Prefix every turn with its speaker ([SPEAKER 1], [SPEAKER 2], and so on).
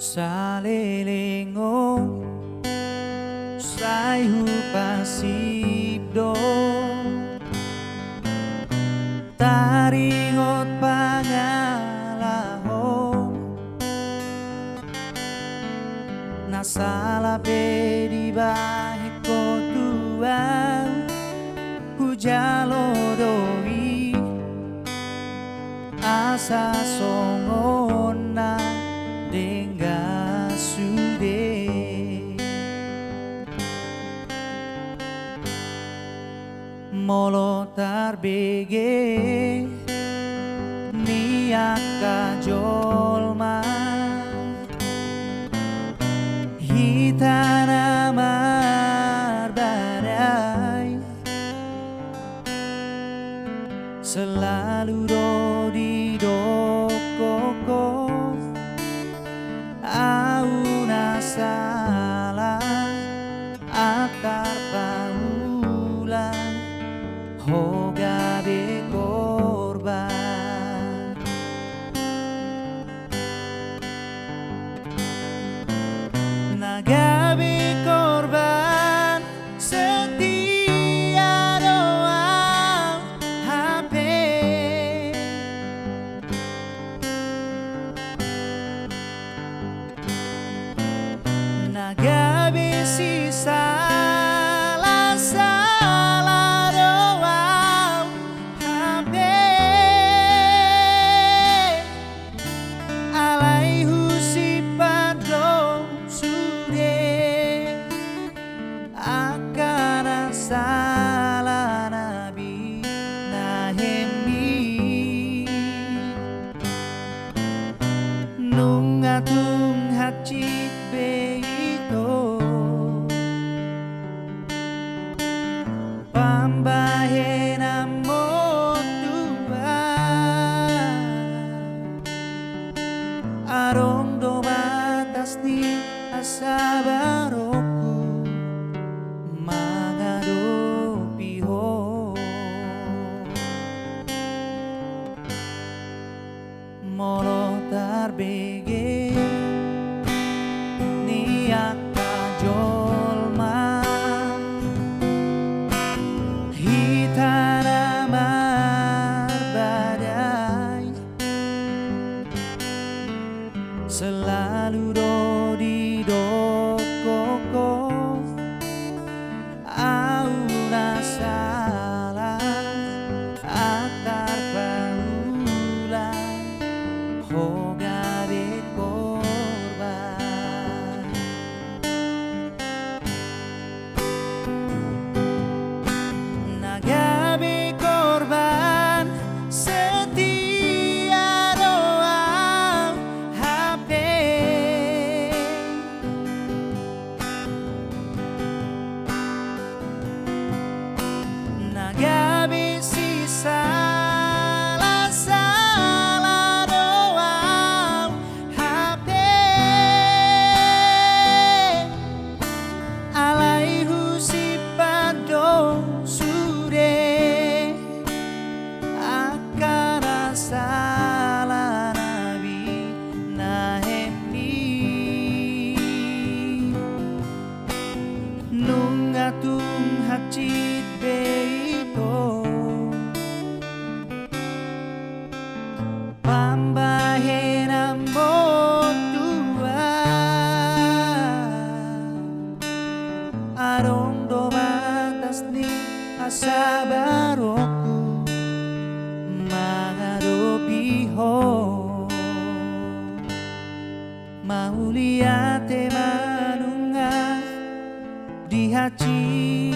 [SPEAKER 1] Salelengong sayhu pasibdo taringot pangalahong nasala di bahik kotuang hujalodoi asa songona dengga sude molo tarbege niaka jolma hitana marbadai selalu di dokoko auna salah atar paulan hoga be korban naga be korban setia doa HP naga be sisa salah nabi nahemi nungatung hacit beito pambahena motua arong do batas ni asabaroku molo tarbege niaka jolma hitana marbadai selalu di dokoko auna salah atar paulan hoga be korban naga be korban setia doa HP naga be sisa salah nabi nahemi nungatung hacit beito pambahena motua arong do batas ni asabaroku mauliate manunga di hati